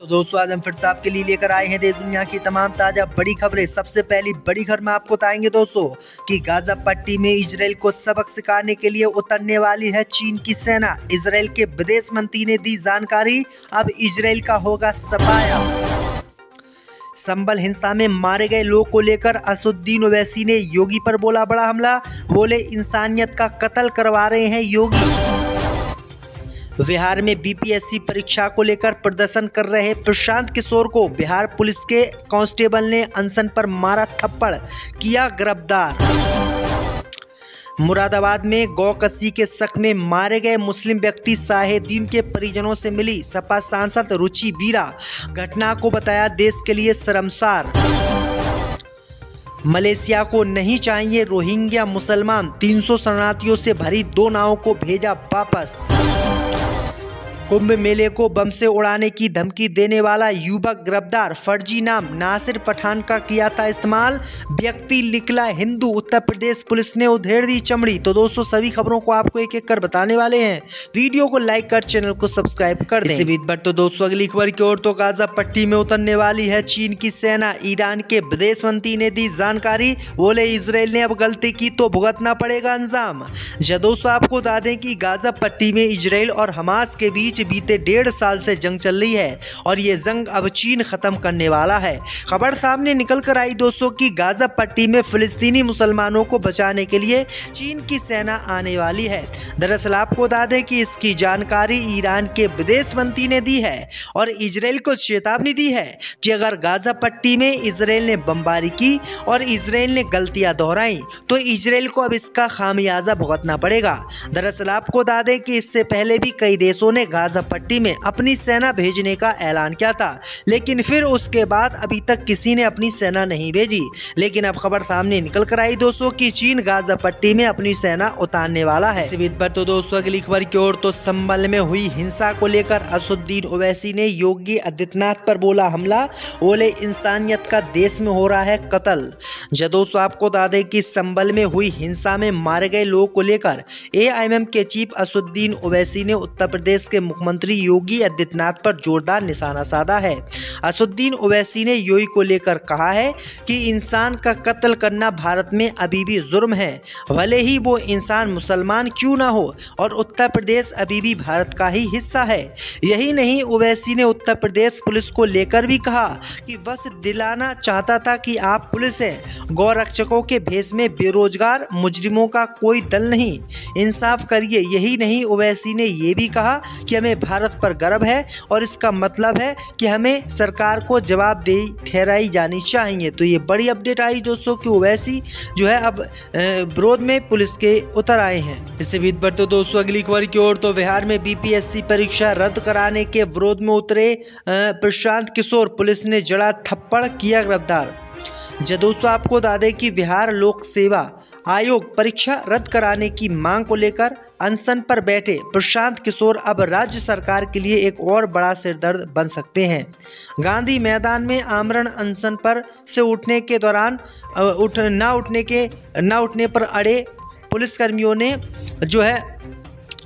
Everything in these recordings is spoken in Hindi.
तो दोस्तों आज हम फिर से आपके लिए लेकर आए हैं देश दुनिया की तमाम ताजा बड़ी खबरें। सबसे पहली बड़ी खबर में आपको बताएंगे दोस्तों कि गाजा पट्टी में इजराइल को सबक सिखाने के लिए उतरने वाली है चीन की सेना। इजराइल के विदेश मंत्री ने दी जानकारी, अब इजराइल का होगा सफाया। संभल हिंसा में मारे गए लोग को लेकर असदुद्दीन ओवैसी ने योगी पर बोला बड़ा हमला, बोले इंसानियत का कत्ल करवा रहे हैं योगी। बिहार में बीपीएससी परीक्षा को लेकर प्रदर्शन कर रहे प्रशांत किशोर को बिहार पुलिस के कांस्टेबल ने अनशन पर मारा थप्पड़, किया गिरफ्तार। मुरादाबाद में गौकसी के शक में मारे गए मुस्लिम व्यक्ति साहेदीन के परिजनों से मिली सपा सांसद रुचि बीरा, घटना को बताया देश के लिए शर्मसार। मलेशिया को नहीं चाहिए रोहिंग्या मुसलमान, 300 शरणार्थियों से भरी 2 नावों को भेजा वापस। कुंभ मेले को बम से उड़ाने की धमकी देने वाला युवक गिरफ्तार, फर्जी नाम नासिर पठान का किया था इस्तेमाल, व्यक्ति निकला हिंदू। उत्तर प्रदेश पुलिस ने उधेड़ दी चमड़ी। तो दोस्तों सभी खबरों को आपको एक एक कर बताने वाले हैं, वीडियो को लाइक कर चैनल को सब्सक्राइब कर दें। इसी बीच पर तो दोस्तों अगली खबर की ओर, तो गाजा पट्टी में उतरने वाली है चीन की सेना। ईरान के विदेश मंत्री ने दी जानकारी, बोले इजराइल ने अब गलती की तो भुगतना पड़ेगा अंजाम। दोस्तों आपको बता दें कि गाजा पट्टी में इजराइल और हमास के बीच बीते 1.5 साल से जंग चल रही है और ये जंग अब चीन खत्म करने वाला है। खबर सामने निकल कर आई दोस्तों कि गाजा पट्टी में फिलिस्तीनी मुसलमानों को बचाने के लिए चीन की सेना आने वाली है। दरअसल आपको बता दें कि इसकी जानकारी ईरान के विदेश मंत्री ने दी है और इजराइल को चेतावनी दी है कि अगर गाजा पट्टी में इजराइल ने बमबारी की और इजराइल ने गलतियां दोहराई तो इजराइल को अब इसका खामियाजा भुगतना पड़ेगा। दरअसल आपको बता दें कि इससे पहले भी कई देशों ने गाजा पट्टी में अपनी सेना भेजने का ऐलान किया था, लेकिन फिर उसके बाद अभी तक किसी ने अपनी सेना नहीं भेजी। लेकिन अब खबर सामने निकल कर आई दोस्तों कि चीन गाजा पट्टी में अपनी सेना उतारने वाला है। इसी बीच पर तो दोस्तों अगली खबर की ओर, तो संभल में हुई हिंसा को लेकर असदुद्दीन ओवैसी ने योगी आदित्यनाथ पर बोला हमला, बोले इंसानियत का देश में हो रहा है कत्ल। दोस्तों आपको बता दें कि संभल में हुई हिंसा में मारे गए लोगों को लेकर एआईएमएम के चीफ असदुद्दीन ओवैसी ने उत्तर प्रदेश के मुख्यमंत्री योगी आदित्यनाथ पर जोरदार निशाना साधा है। असदुद्दीन ओवैसी ने योगी को लेकर कहा है कि इंसान का कत्ल करना भारत में अभी भी जुर्म है, भले ही वो इंसान मुसलमान क्यों ना हो, और उत्तर प्रदेश अभी भी भारत का ही हिस्सा है। यही नहीं, ओवैसी ने उत्तर प्रदेश पुलिस को लेकर भी कहा कि बस दिलाना चाहता था कि आप पुलिस हैं, गौरक्षकों के भेष में बेरोजगार मुजरिमों का कोई दल नहीं, इंसाफ करिए। यही नहीं, ओवैसी ने ये भी कहा कि हमें भारत पर गर्व है और इसका मतलब है कि हमें सरकार को जवाबदेही ठहराई जानी चाहिए। तो ये बड़ी अपडेट आई दोस्तों कि ओवैसी जो है अब विरोध में पुलिस के उतर आए हैं। इससे बीच पर तो दोस्तों अगली खबर की ओर, तो बिहार में बीपीएससी परीक्षा रद्द कराने के विरोध में उतरे प्रशांत किशोर, पुलिस ने जड़ा थप्पड़, किया गिरफ्तार। दोस्तों आपको बता दें कि बिहार लोक सेवा आयोग परीक्षा रद्द कराने की मांग को लेकर अनशन पर बैठे प्रशांत किशोर अब राज्य सरकार के लिए एक और बड़ा सिरदर्द बन सकते हैं। गांधी मैदान में आमरण अनशन पर से उठने के दौरान न उठने पर अड़े पुलिसकर्मियों ने जो है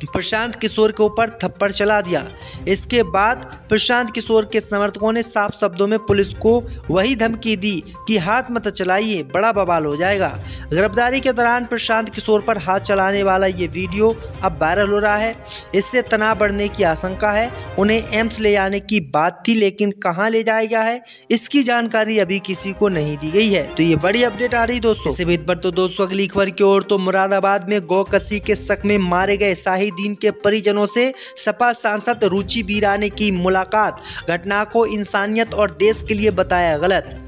प्रशांत किशोर के ऊपर थप्पड़ चला दिया। इसके बाद प्रशांत किशोर के समर्थकों ने साफ शब्दों में पुलिस को वही धमकी दी कि हाथ मत चलाइए, बड़ा बवाल हो जाएगा। गिरफ्तारी के दौरान प्रशांत किशोर पर हाथ चलाने वाला ये वीडियो अब वायरल हो रहा है। इससे तनाव बढ़ने की आशंका है। उन्हें एम्स ले जाने की बात थी, लेकिन कहां ले जाया गया है इसकी जानकारी अभी किसी को नहीं दी गई है। तो ये बड़ी अपडेट आ रही दोस्तों। इसी बीच पर तो दोस्तों अगली खबर की ओर, तो मुरादाबाद में गौकसी के शक में मारे गए साहिदीन के परिजनों से सपा सांसद रुचि बीरा ने की मुलाकात, घटना को इंसानियत और देश के लिए बताया गलत।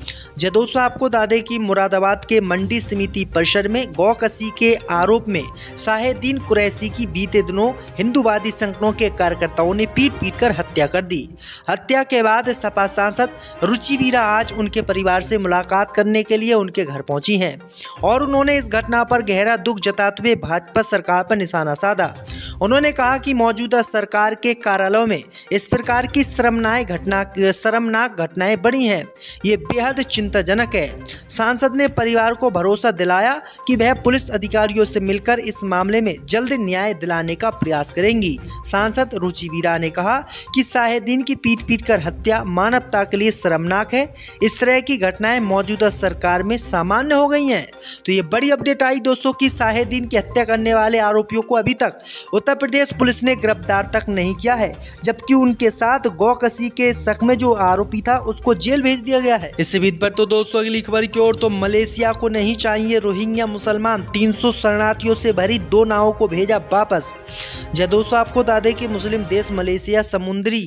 दोस्तों आपको बता दें कि मुरादाबाद के मंडी समिति परिसर में गौकसी के आरोप में साहेदीन कुरैशी की बीते दिनों हिंदूवादी संगठनों के कार्यकर्ताओं ने पीट कर हत्या कर दी। हत्या के बाद सपा सांसद रुचि बीरा आज उनके परिवार से मुलाकात करने के लिए उनके घर पहुंची हैं और उन्होंने इस घटना पर गहरा दुख जताते हुए भाजपा सरकार पर निशाना साधा। उन्होंने कहा कि मौजूदा सरकार के कार्यालयों में इस प्रकार की शर्मनाक घटनाएं बढ़ी हैं। ये बेहद बेहद चिंताजनक है। सांसद ने परिवार को भरोसा दिलाया कि वह पुलिस अधिकारियों से मिलकर इस मामले में जल्द न्याय दिलाने का प्रयास करेंगी। सांसद रुचि वीरा ने कहा कि शाहिदीन की पीट कर हत्या मानवता के लिए शर्मनाक है। इस तरह की घटनाएं मौजूदा सरकार में सामान्य हो गई हैं। तो ये बड़ी अपडेट आई दोस्तों कि शाहिदीन की हत्या करने वाले आरोपियों को अभी तक उत्तर प्रदेश पुलिस ने गिरफ्तार तक नहीं किया है, जबकि उनके साथ गौकशी के शक में जो आरोपी था उसको जेल भेज दिया गया है। इस बीच पर तो दोस्तों अगली खबर की ओर, तो मलेशिया को नहीं चाहिए रोहिंग्या मुसलमान, 300 शरणार्थियों से भरी 2 नावों को भेजा वापस। जय दोस्तों, आपको बता दें कि मुस्लिम देश मलेशिया समुद्री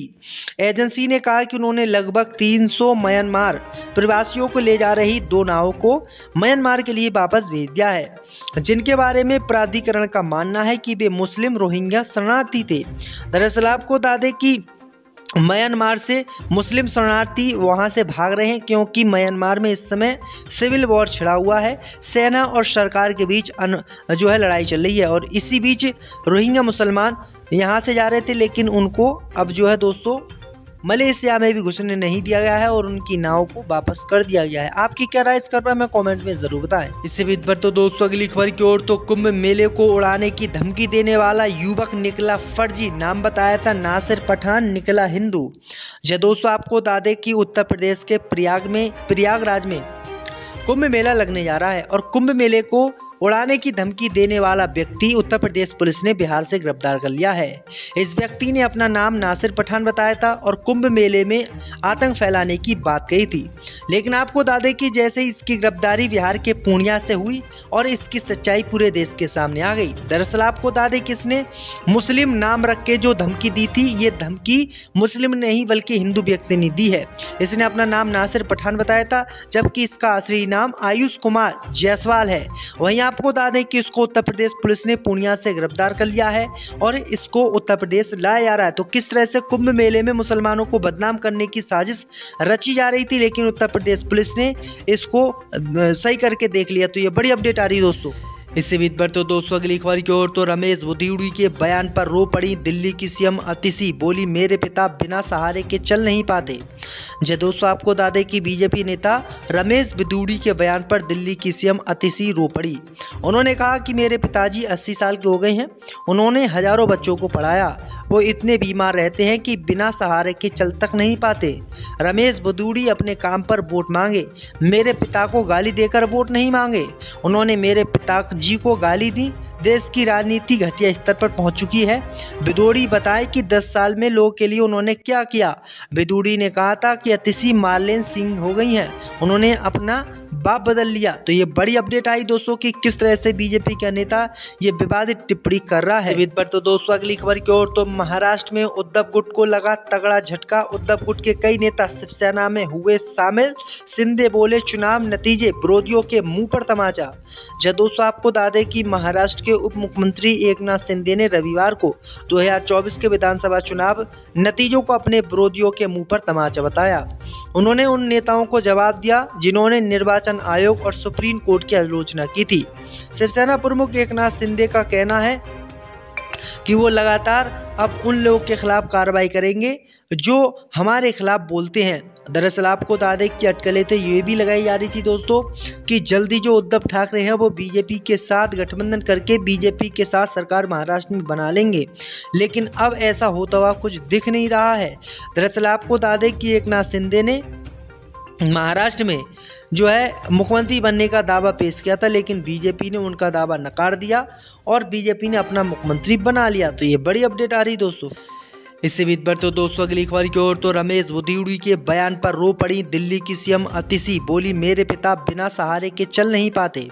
एजेंसी ने कहा कि उन्होंने लगभग 300 म्यांमार प्रवासियों को ले जा रही 2 नावों को म्यांमार के लिए वापस भेज दिया है, जिनके बारे में प्राधिकरण का मानना है कि वे मुस्लिम रोहिंग्या शरणार्थी थे। दरअसल आपको बता दें कि म्यांमार से मुस्लिम शरणार्थी वहां से भाग रहे हैं, क्योंकि म्यांमार में इस समय सिविल वॉर छिड़ा हुआ है। सेना और सरकार के बीच जो है लड़ाई चल रही है, और इसी बीच रोहिंग्या मुसलमान यहां से जा रहे थे, लेकिन उनको अब जो है दोस्तों मलेशिया में भी घुसने नहीं दिया गया है और उनकी नाव को वापस कर दिया गया है। आपकी क्या राय इस खबर पर हमें कमेंट में जरूर बताएं। इससे बीच पर तो दोस्तों अगली खबर की ओर, तो कुंभ मेले को उड़ाने की धमकी देने वाला युवक निकला फर्जी, नाम बताया था नासिर पठान, निकला हिंदू। जय दोस्तों, आपको बता दें कि उत्तर प्रदेश के प्रयागराज में कुंभ मेला लगने जा रहा है, और कुंभ मेले को उड़ाने की धमकी देने वाला व्यक्ति उत्तर प्रदेश पुलिस ने बिहार से गिरफ्तार कर लिया है। इस व्यक्ति ने अपना नाम नासिर पठान बताया था और कुंभ मेले में आतंक फैलाने की बात कही थी, लेकिन आपको बता दें कि जैसे इसकी गिरफ्तारी बिहार के पूर्णिया से हुई और इसकी सच्चाई पूरे देश के सामने आ गई। दरअसल आपको बता दें कि इसने मुस्लिम नाम रख के जो धमकी दी थी, ये धमकी मुस्लिम नहीं बल्कि हिंदू व्यक्ति ने दी है। इसने अपना नाम नासिर पठान बताया था, जबकि इसका असली नाम आयुष कुमार जायसवाल है। वहीं आपको बता दें कि इसको उत्तर प्रदेश पुलिस ने पूर्णिया से गिरफ्तार कर लिया है और इसको उत्तर प्रदेश लाया जा रहा है। तो किस तरह से कुंभ मेले में मुसलमानों को बदनाम करने की साजिश रची जा रही थी, लेकिन उत्तर प्रदेश पुलिस ने इसको सही करके देख लिया। तो ये बड़ी अपडेट आ रही है दोस्तों। इससे बीच पर तो दोस्तों अगली खबर की ओर, तो रमेश बुदियूड़ी के बयान पर रो पड़ी दिल्ली की सीएम अतिशी, बोली मेरे पिता बिना सहारे के चल नहीं पाते। जय दोस्तों, आपको बता दें कि बीजेपी नेता रमेश बुदियूड़ी के बयान पर दिल्ली की सीएम अतिशी रो पड़ी। उन्होंने कहा कि मेरे पिताजी 80 साल के हो गए हैं, उन्होंने हजारों बच्चों को पढ़ाया, वो इतने बीमार रहते हैं कि बिना सहारे के चल तक नहीं पाते। रमेश बुदियूड़ी अपने काम पर वोट मांगे, मेरे पिता को गाली देकर वोट नहीं मांगे। उन्होंने मेरे पिताजी को गाली दी। देश की राजनीति घटिया स्तर पर पहुंच चुकी है। बुदियूड़ी बताए कि 10 साल में लोगों के लिए उन्होंने क्या किया। बुदियूड़ी ने कहा था कि अतिशी मारलेन सिंह हो गई हैं, उन्होंने अपना बाप बदल लिया। तो ये बड़ी अपडेट आई दोस्तों कि किस तरह से बीजेपी का नेता ये विवादित टिप्पणी कर रहा है। पर तो दोस्तों अगली खबर की ओर, तो महाराष्ट्र में उद्धव गुट को लगा तगड़ा झटका। उद्धव गुट के कई नेता शिवसेना में हुए शामिल। शिंदे बोले चुनाव नतीजे विरोधियों के मुंह पर तमाचा। जब दोस्तों आपको बता दें कि महाराष्ट्र के उप मुख्यमंत्री एकनाथ शिंदे ने रविवार को 2024 के विधानसभा चुनाव नतीजों को अपने विरोधियों के मुंह पर तमाचा बताया। उन्होंने उन नेताओं को जवाब दिया जिन्होंने निर्वाचन आयोग और सुप्रीम कोर्ट की आलोचना की थी। शिवसेना प्रमुख एकनाथ शिंदे का कहना है कि वो लगातार अब उन लोगों के खिलाफ कार्रवाई करेंगे जो हमारे खिलाफ बोलते हैं। दरअसल आपको बता दें कि अटकलें तो ये भी लगाई जा रही थी दोस्तों कि जल्दी जो उद्धव ठाकरे हैं वो बीजेपी के साथ गठबंधन करके बीजेपी के साथ सरकार महाराष्ट्र में बना लेंगे, लेकिन अब ऐसा होता हुआ कुछ दिख नहीं रहा है। दरअसल आपको बता दें कि एकनाथ शिंदे ने महाराष्ट्र में जो है मुख्यमंत्री बनने का दावा पेश किया था, लेकिन बीजेपी ने उनका दावा नकार दिया और बीजेपी ने अपना मुख्यमंत्री बना लिया। तो ये बड़ी अपडेट आ रही दोस्तों। इससे बीच पर तो दोस्तों अगली खबर की ओर, तो रमेश बुदियूड़ी के बयान पर रो पड़ी दिल्ली की सीएम अतिशी, बोली मेरे पिता बिना सहारे के चल नहीं पाते।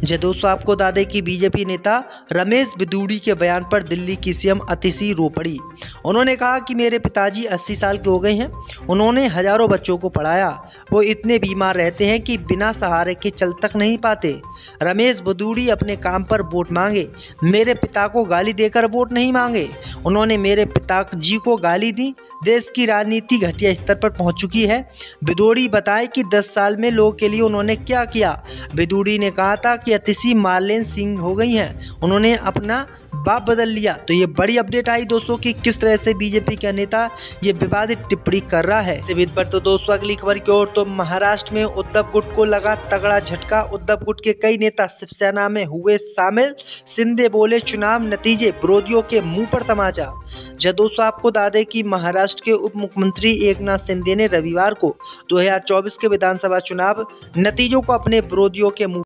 जय दोस्तों आपको बता दें कि बीजेपी नेता रमेश बुदियूड़ी के बयान पर दिल्ली की सीएम अतिशी रो पड़ी। उन्होंने कहा कि मेरे पिताजी 80 साल के हो गए हैं, उन्होंने हजारों बच्चों को पढ़ाया, वो इतने बीमार रहते हैं कि बिना सहारे के चल तक नहीं पाते। रमेश बुदियूड़ी अपने काम पर वोट मांगे, मेरे पिता को गाली देकर वोट नहीं मांगे। उन्होंने मेरे पिताजी को गाली दी। देश की राजनीति घटिया स्तर पर पहुंच चुकी है। बुदियूड़ी बताए कि 10 साल में लोगों के लिए उन्होंने क्या किया। बुदियूड़ी ने कहा था कि अतिशी मारलेन सिंह हो गई हैं, उन्होंने अपना बाप बदल लिया। तो ये बड़ी अपडेट आई दोस्तों कि किस तरह से बीजेपी का नेता ये विवादित टिप्पणी कर रहा है। इसी बीच पर तो दोस्तों अगली खबर की ओर, तो महाराष्ट्र में उद्धव गुट को लगा तगड़ा झटका। उद्धव गुट के कई नेता शिवसेना में हुए शामिल। शिंदे बोले चुनाव नतीजे विरोधियों के मुंह पर तमाचा। जब दोस्तों आपको बता दें कि महाराष्ट्र के उप मुख्यमंत्री एकनाथ शिंदे ने रविवार को 2024 के विधानसभा चुनाव नतीजों को अपने विरोधियों के मुंह